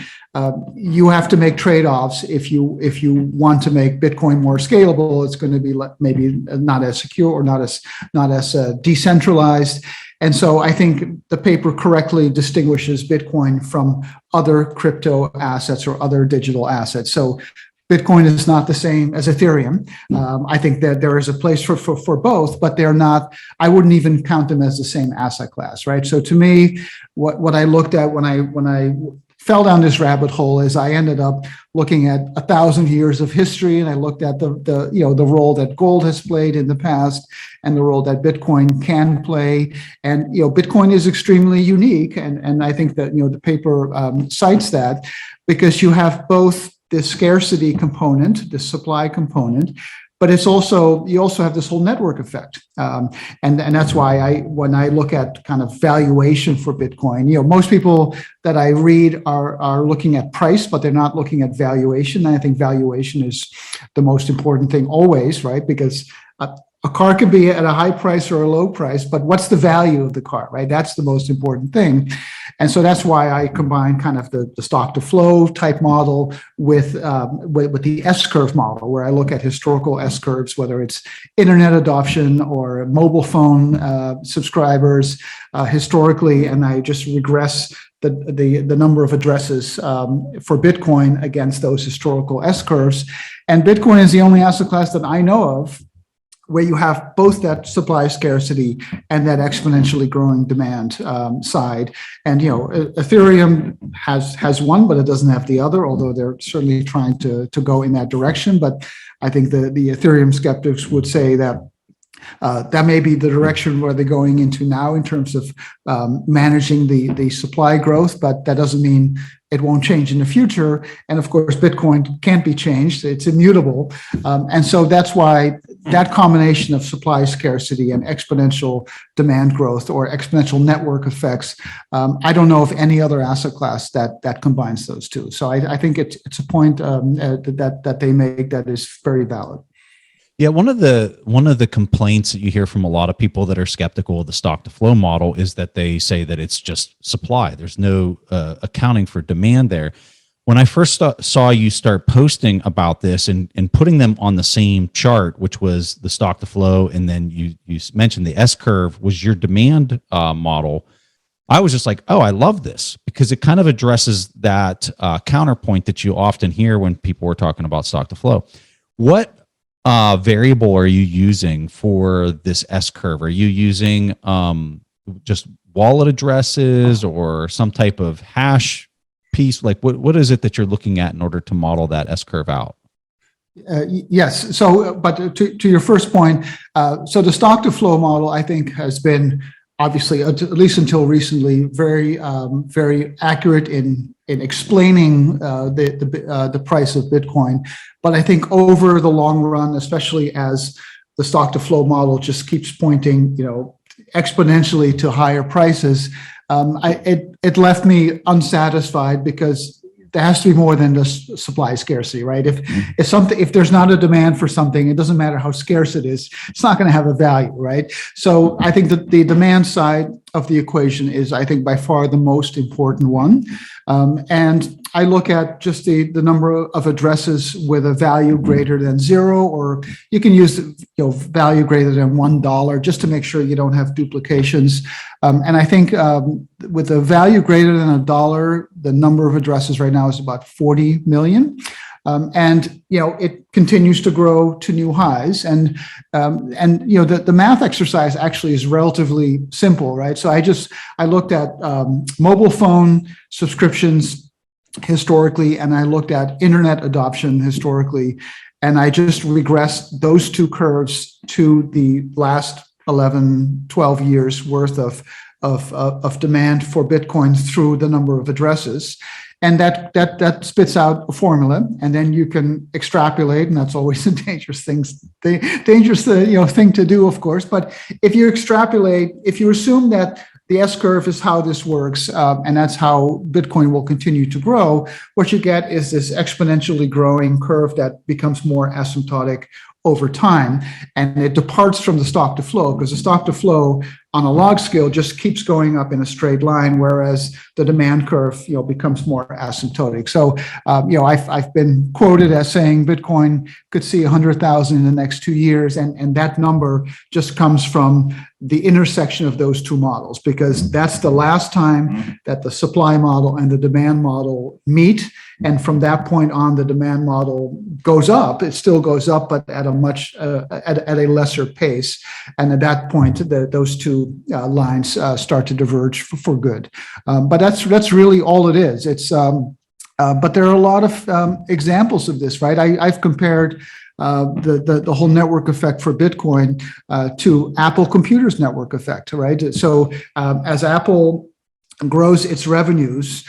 Speaker 1: you have to make trade-offs. If you want to make Bitcoin more scalable, it's going to be maybe not as secure or not as decentralized. And so I think the paper correctly distinguishes Bitcoin from other crypto assets or other digital assets. So Bitcoin is not the same as Ethereum. I think that there is a place for both, but they're not. I wouldn't even count them as the same asset class, right? So to me, what I looked at when I fell down this rabbit hole is I ended up looking at 1,000 years of history, and I looked at the role that gold has played in the past and the role that Bitcoin can play. And Bitcoin is extremely unique, and I think that the paper cites that, because you have both the scarcity component, the supply component, but you also have this whole network effect, and that's why when I look at kind of valuation for Bitcoin, most people that I read are looking at price, but they're not looking at valuation. And I think valuation is the most important thing always, right? Because a car can be at a high price or a low price, but what's the value of the car, right? That's the most important thing.
Speaker 2: And so that's why I combine kind of the stock to flow type model with the S-curve model, where I look at historical S-curves, whether it's internet adoption or mobile phone subscribers historically, and I just regress the number of addresses for Bitcoin against those historical S-curves. And Bitcoin is the only asset class that I know of where you have both that supply scarcity and that exponentially growing demand side. And Ethereum has one, but it doesn't have the other, although they're certainly trying to go in that direction. But I think the Ethereum skeptics would say that that may be the direction where they're going into now in terms of managing the supply growth, but that doesn't mean it won't change in the future. And of course, Bitcoin can't be changed. It's immutable. And so that's why that combination of supply scarcity and exponential demand growth or exponential network effects, I don't know of any other asset class that combines those two. So I think it's a point that they make that is very valid.
Speaker 1: Yeah, one of the complaints that you hear from a lot of people that are skeptical of the stock to flow model is that they say that it's just supply. There's no accounting for demand there. When I first saw you start posting about this and putting them on the same chart, which was the stock to flow, and then you mentioned the S curve was your demand model, I was just like, oh, I love this, because it kind of addresses that counterpoint that you often hear when people are talking about stock to flow. What variable are you using for this S curve? Are you using just wallet addresses or some type of hash piece? Like what is it that you're looking at in order to model that S curve out?
Speaker 2: Yes. So, but to your first point, so the stock to flow model, I think, has been obviously, at least until recently, very accurate in explaining the price of Bitcoin. But I think over the long run, especially as the stock to flow model just keeps pointing, exponentially to higher prices, it left me unsatisfied, because there has to be more than just supply scarcity, right? If there's not a demand for something, it doesn't matter how scarce it is, it's not going to have a value, right? So I think that the demand side of the equation is, I think, by far the most important one. And I look at just the number of addresses with a value greater than 0, or you can use value greater than $1 just to make sure you don't have duplications. And I think with a value greater than $1, the number of addresses right now is about 40 million. And it continues to grow to new highs, and the math exercise actually is relatively simple, right? So I looked at mobile phone subscriptions historically, and I looked at internet adoption historically, and I just regressed those two curves to the last 11, 12 years worth of demand for Bitcoin through the number of addresses. And that spits out a formula, and then you can extrapolate, and that's always a dangerous thing to do, of course. But if you extrapolate, if you assume that the S curve is how this works, and that's how Bitcoin will continue to grow, what you get is this exponentially growing curve that becomes more asymptotic over time, and it departs from the stock to flow, because the stock to flow on a log scale just keeps going up in a straight line, whereas the demand curve, becomes more asymptotic. So, I've been quoted as saying Bitcoin could see 100,000 in the next 2 years, and that number just comes from the intersection of those two models, because that's the last time that the supply model and the demand model meet. And from that point on, the demand model goes up. It still goes up, but at a much at a lesser pace. And at that point, those two lines start to diverge for good. But that's really all it is. It's but there are a lot of examples of this, right? I've compared the whole network effect for Bitcoin to Apple Computer's network effect, right? So as Apple grows its revenues,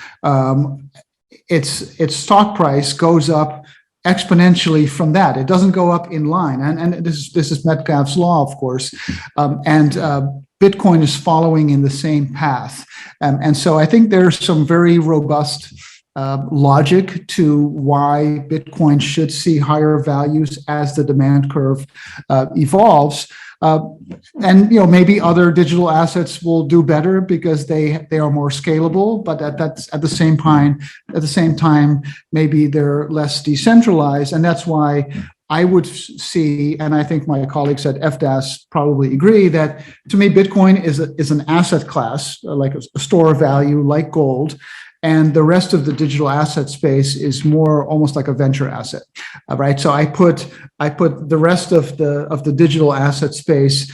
Speaker 2: its stock price goes up exponentially from that. It doesn't go up in line, and this is Metcalfe's law, of course, and Bitcoin is following in the same path, and so I think there's some very robust logic to why Bitcoin should see higher values as the demand curve evolves. And maybe other digital assets will do better because they are more scalable, but that's at the same time, maybe they're less decentralized. And that's why I would see, and I think my colleagues at FDAS probably agree, that to me, Bitcoin is an asset class, like a store of value, like gold. And the rest of the digital asset space is more almost like a venture asset, right? So I put the rest of the digital asset space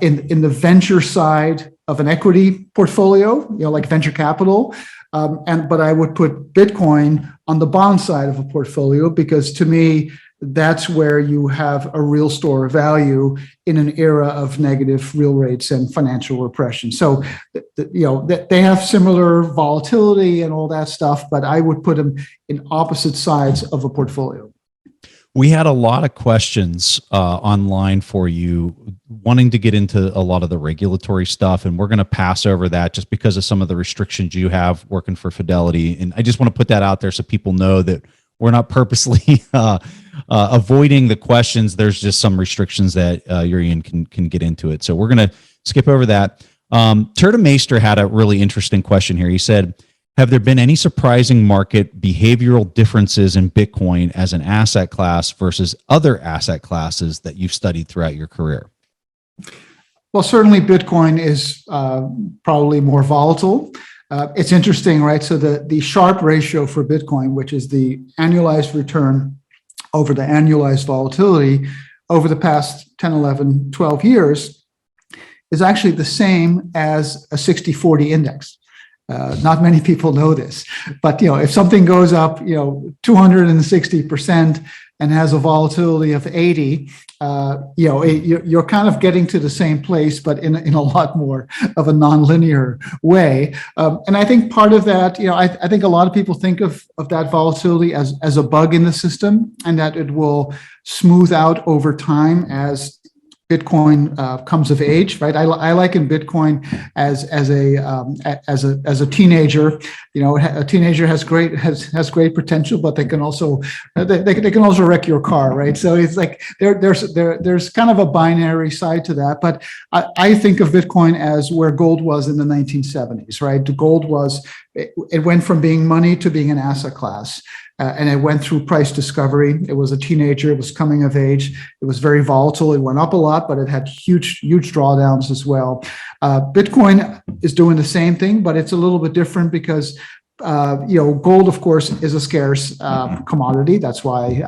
Speaker 2: in the venture side of an equity portfolio, like venture capital. But I would put Bitcoin on the bond side of a portfolio, because to me, that's where you have a real store of value in an era of negative real rates and financial repression. So, they have similar volatility and all that stuff, but I would put them in opposite sides of a portfolio.
Speaker 1: We had a lot of questions online for you, wanting to get into a lot of the regulatory stuff, and we're going to pass over that just because of some of the restrictions you have working for Fidelity. And I just want to put that out there so people know that we're not purposely avoiding the questions. There's just some restrictions that Jurrien can get into it. So we're going to skip over that. Turda Meister had a really interesting question here. He said, have there been any surprising market behavioral differences in Bitcoin as an asset class versus other asset classes that you've studied throughout your career?
Speaker 2: Well, certainly Bitcoin is probably more volatile. It's interesting, right? So the Sharpe ratio for Bitcoin, which is the annualized return over the annualized volatility over the past 10, 11, 12 years, is actually the same as a 60-40 index. Not many people know this, but if something goes up, 260% and has a volatility of 80, you're kind of getting to the same place, but in a lot more of a nonlinear way. And I think part of that, I think a lot of people think of that volatility as a bug in the system, and that it will smooth out over time as Bitcoin comes of age, right? I liken Bitcoin as a teenager. A teenager has great potential, but they can also wreck your car, right? So it's like there's kind of a binary side to that. But I think of Bitcoin as where gold was in the 1970s, right? The gold it went from being money to being an asset class. And it went through price discovery. It was a teenager. It was coming of age. It was very volatile. It went up a lot, but it had huge drawdowns as well. Bitcoin is doing the same thing, but it's a little bit different because gold, of course, is a scarce commodity. That's why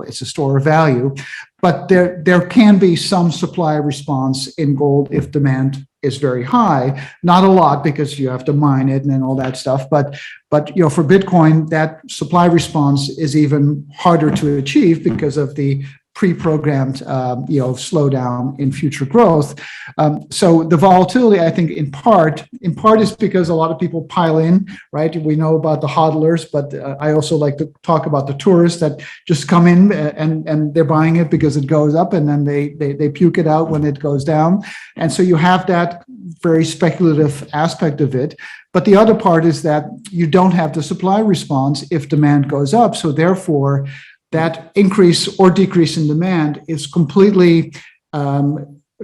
Speaker 2: it's a store of value. But there can be some supply response in gold if demand is very high. Not a lot, because you have to mine it and all that stuff. But for Bitcoin, that supply response is even harder to achieve because of the pre-programmed slowdown in future growth. So the volatility, I think, in part is because a lot of people pile in, right? We know about the hodlers, but I also like to talk about the tourists that just come in and they're buying it because it goes up, and then they puke it out when it goes down. And so you have that very speculative aspect of it. But the other part is that you don't have the supply response if demand goes up. So therefore, that increase or decrease in demand is completely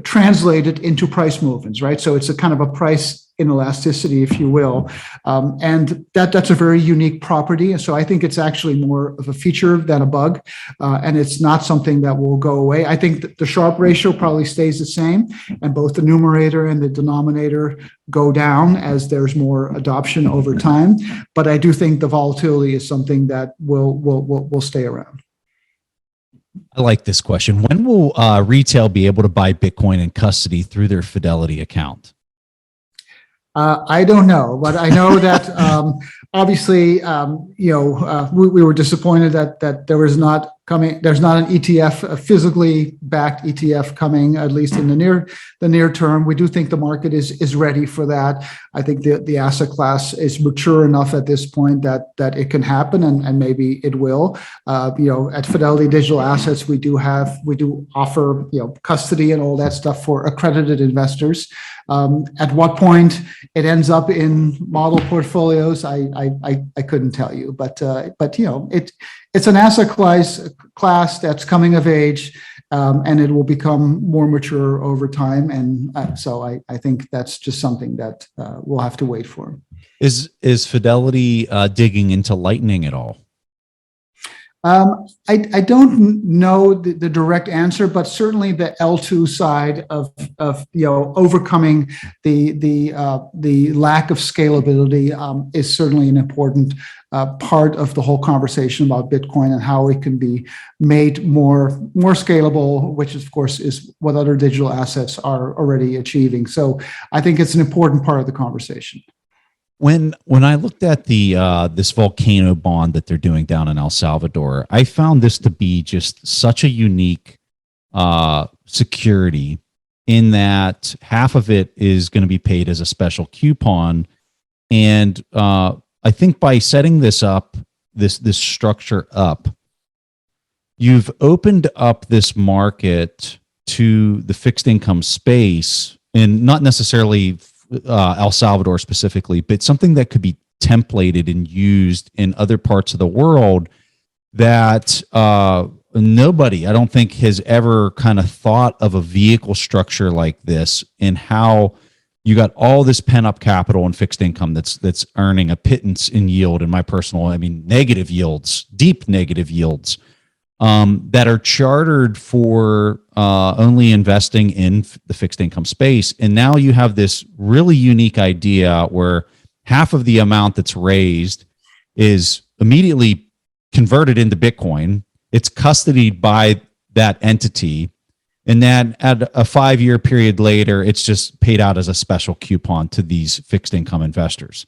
Speaker 2: translated into price movements, right? So it's a kind of a price inelasticity, if you will. And that's a very unique property. And so I think it's actually more of a feature than a bug. And it's not something that will go away. I think that the Sharpe ratio probably stays the same, and both the numerator and the denominator go down as there's more adoption over time. But I do think the volatility is something that will stay around.
Speaker 1: I like this question. When will retail be able to buy Bitcoin in custody through their Fidelity account?
Speaker 2: I don't know, but I know that obviously, we were disappointed that there was not coming. There's not an ETF, a physically backed ETF coming, at least in the near term. We do think the market is ready for that. I think the asset class is mature enough at this point that it can happen, and maybe it will. At Fidelity Digital Assets, we do offer custody and all that stuff for accredited investors. At what point it ends up in model portfolios, I couldn't tell you, but it's an asset class that's coming of age, and it will become more mature over time. And so I think that's just something that we'll have to wait for.
Speaker 1: Is Fidelity digging into Lightning at all?
Speaker 2: I don't know the direct answer, but certainly the L2 side of overcoming the lack of scalability is certainly an important part of the whole conversation about Bitcoin and how it can be made more scalable, which of course is what other digital assets are already achieving. So I think it's an important part of the conversation.
Speaker 1: When I looked at the this Volcano Bond that they're doing down in El Salvador, I found this to be just such a unique security, in that half of it is going to be paid as a special coupon, and I think by setting this up, this structure up, you've opened up this market to the fixed income space, and not necessarily El Salvador specifically, but something that could be templated and used in other parts of the world that nobody, I don't think, has ever kind of thought of a vehicle structure like this, and how you got all this pent up capital and fixed income that's earning a pittance in yield, in my personal, I mean, negative yields, deep negative yields, that are chartered for only investing in the fixed income space. And now you have this really unique idea where half of the amount that's raised is immediately converted into Bitcoin. It's custodied by that entity. And then at a 5-year period later, it's just paid out as a special coupon to these fixed income investors.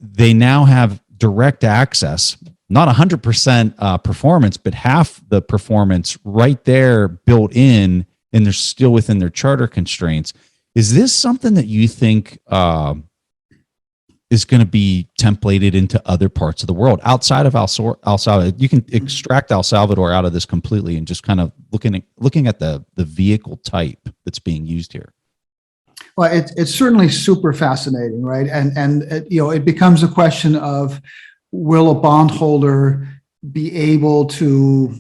Speaker 1: They now have direct access, not 100% performance, but half the performance right there built in, and they're still within their charter constraints. Is this something that you think is going to be templated into other parts of the world outside of El Salvador? You can extract El Salvador out of this completely and just kind of looking at the vehicle type that's being used here.
Speaker 2: Well, it's certainly super fascinating, right? And it becomes a question of, will a bondholder be able to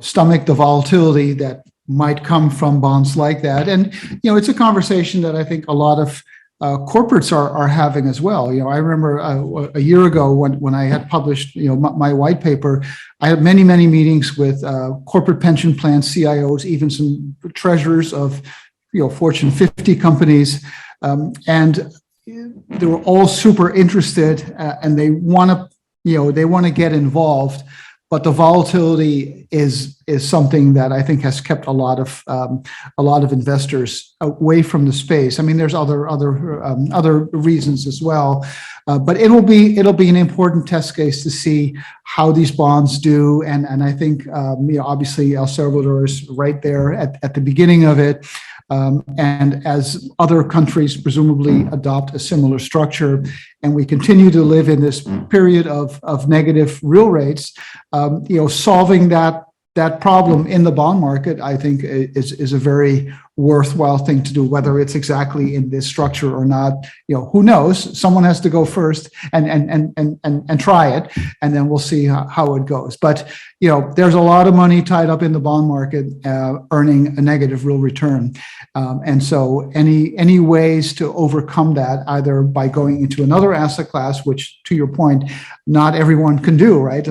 Speaker 2: stomach the volatility that might come from bonds like that? And it's a conversation that I think a lot of corporates are having as well. I remember a year ago when I had published my white paper, I had many meetings with corporate pension plan CIOs, even some treasurers of Fortune 50 companies, and they were all super interested, and they want to get involved, but the volatility is something that I think has kept a lot of investors away from the space. I mean, there's other reasons as well, but it'll be an important test case to see how these bonds do, and I think obviously El Salvador is right there at the beginning of it. And as other countries presumably adopt a similar structure, and we continue to live in this period of negative real rates, solving that problem in the bond market, I think, is a very worthwhile thing to do. Whether it's exactly in this structure or not, who knows? Someone has to go first and try it, and then we'll see how it goes. But there's a lot of money tied up in the bond market, earning a negative real return, and so any ways to overcome that, either by going into another asset class, which, to your point, not everyone can do, right?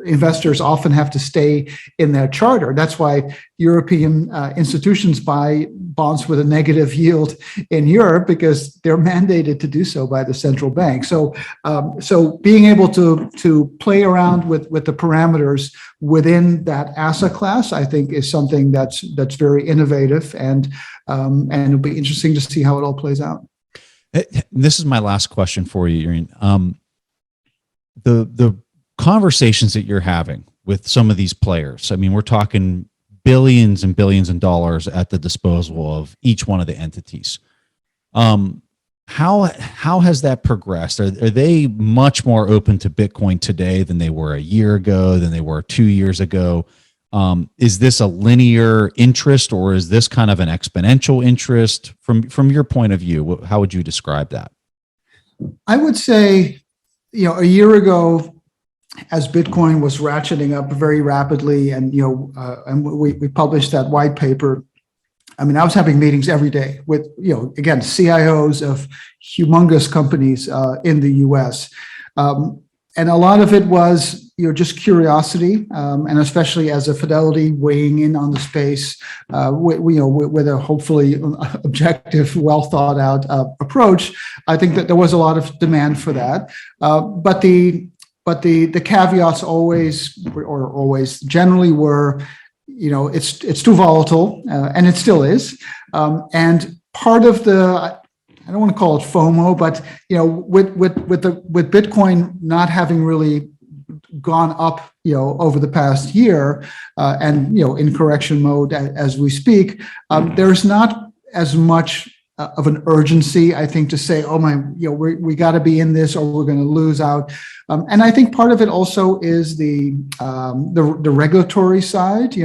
Speaker 2: Investors often have to stay in their charter. That's why European institutions buy bonds with a negative yield in Europe, because they're mandated to do so by the central bank. So being able to play around with the parameters within that asset class, I think, is something that's very innovative, and it'll be interesting to see how it all plays out.
Speaker 1: This is my last question for you, Jurrien. The conversations that you're having with some of these players, I mean, we're talking billions and billions of dollars at the disposal of each one of the entities. How has that progressed? Are they much more open to Bitcoin today than they were a year ago, than they were 2 years ago? Is this a linear interest, or is this kind of an exponential interest from your point of view? How would you describe that?
Speaker 2: I would say, a year ago, as Bitcoin was ratcheting up very rapidly, and and we published that white paper. I mean, I was having meetings every day with, again, CIOs of humongous companies in the US. And a lot of it was, just curiosity, and especially as a Fidelity weighing in on the space, with a hopefully objective, well thought out approach. I think that there was a lot of demand for that. But the caveats always generally were, it's too volatile, and it still is. And part of the, I don't want to call it FOMO, but with Bitcoin not having really gone up, over the past year, and in correction mode as we speak, there's not as much of an urgency, I think, to say, oh my, we got to be in this or we're going to lose out. And I think part of it also is the regulatory side.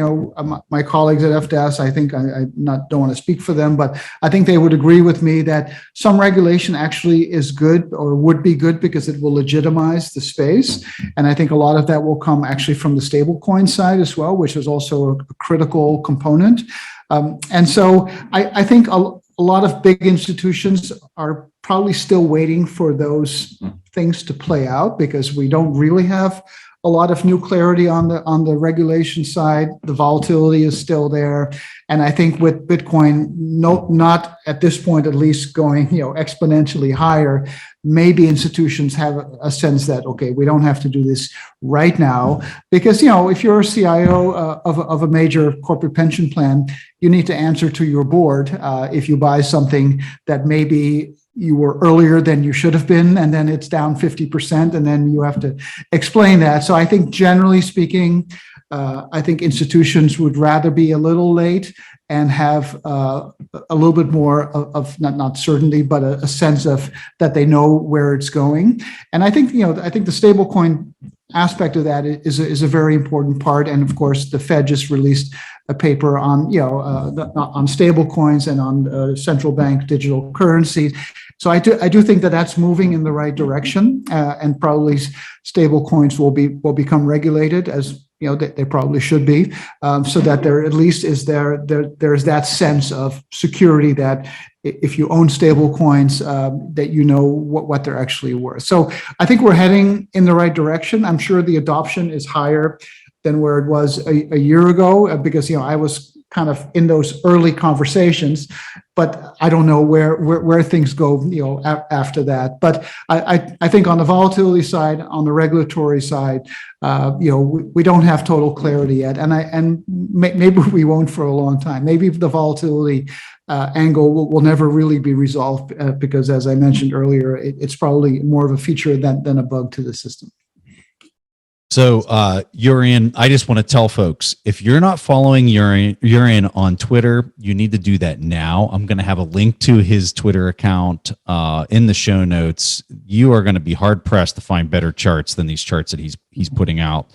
Speaker 2: My colleagues at FDAS, I think I don't want to speak for them, but I think they would agree with me that some regulation actually is good or would be good because it will legitimize the space. And I think a lot of that will come actually from the stablecoin side as well, which is also a critical component. And so I think a lot of big institutions are probably still waiting for those things to play out because we don't really have a lot of new clarity on the regulation side. The volatility is still there. And I think with Bitcoin, not at this point, at least going, exponentially higher, maybe institutions have a sense that, okay, we don't have to do this right now because, if you're a CIO of a major corporate pension plan, you need to answer to your board if you buy something that maybe you were earlier than you should have been, and then it's down 50%, and then you have to explain that. So I think generally speaking, I think institutions would rather be a little late and have a little bit more of not certainty, but a sense of that they know where it's going. And I think, I think the stablecoin aspect of that is a very important part. And of course, the Fed just released a paper on, on stable coins and on central bank digital currencies. So I do think that that's moving in the right direction, and probably stable coins will become regulated as they probably should be, so that there at least is there's that sense of security that if you own stable coins, that what they're actually worth. So I think we're heading in the right direction. I'm sure the adoption is higher than where it was a year ago, because I was kind of in those early conversations, but I don't know where things go, after that. But I think on the volatility side, on the regulatory side, we don't have total clarity yet, and maybe we won't for a long time. Maybe the volatility angle will never really be resolved because, as I mentioned earlier, it's probably more of a feature than a bug to the system.
Speaker 1: So, Jurrien, I just want to tell folks, if you're not following Jurrien on Twitter, you need to do that now. I'm going to have a link to his Twitter account in the show notes. You are going to be hard pressed to find better charts than these charts that he's putting out.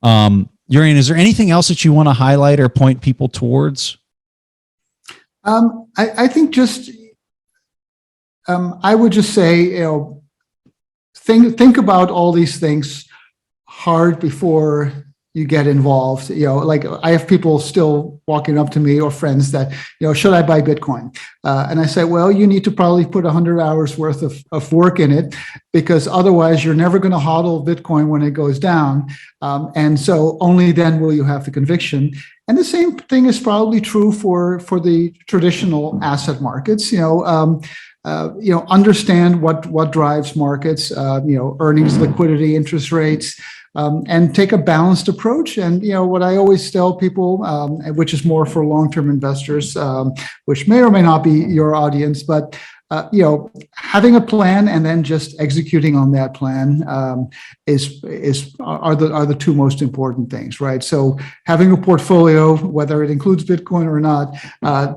Speaker 1: Jurrien, is there anything else that you want to highlight or point people towards?
Speaker 2: I think just I would just say, think about all these things hard before you get involved. Like I have people still walking up to me or friends that, should I buy Bitcoin? And I say, well, you need to probably put 100 hours worth of work in it, because otherwise you're never going to hodl Bitcoin when it goes down. And so only then will you have the conviction. And the same thing is probably true for the traditional asset markets. Understand what drives markets, earnings, liquidity, interest rates, and take a balanced approach. And, what I always tell people, which is more for long-term investors, which may or may not be your audience, but having a plan and then just executing on that plan are the two most important things, right? So having a portfolio, whether it includes Bitcoin or not,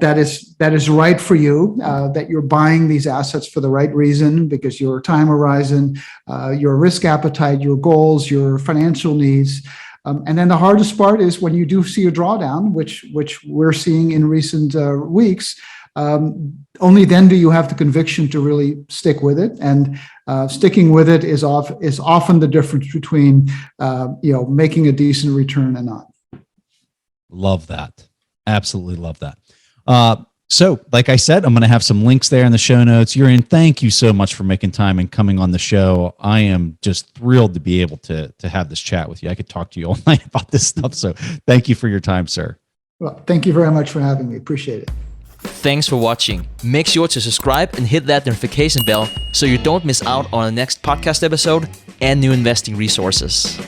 Speaker 2: that is right for you, that you're buying these assets for the right reason, because your time horizon, your risk appetite, your goals, your financial needs. And then the hardest part is when you do see a drawdown, which we're seeing in recent weeks. only then do you have the conviction to really stick with it. And sticking with it is often the difference between making a decent return and not.
Speaker 1: Love that. Absolutely love that. So, like I said, I'm going to have some links there in the show notes. Jurrien, thank you so much for making time and coming on the show. I am just thrilled to be able to have this chat with you. I could talk to you all night about this stuff. So thank you for your time, sir.
Speaker 2: Well, thank you very much for having me. Appreciate it.
Speaker 4: Thanks for watching. Make sure to subscribe and hit that notification bell so you don't miss out on the next podcast episode and new investing resources.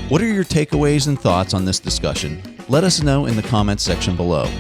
Speaker 1: What are your takeaways and thoughts on this discussion? Let us know in the comments section below.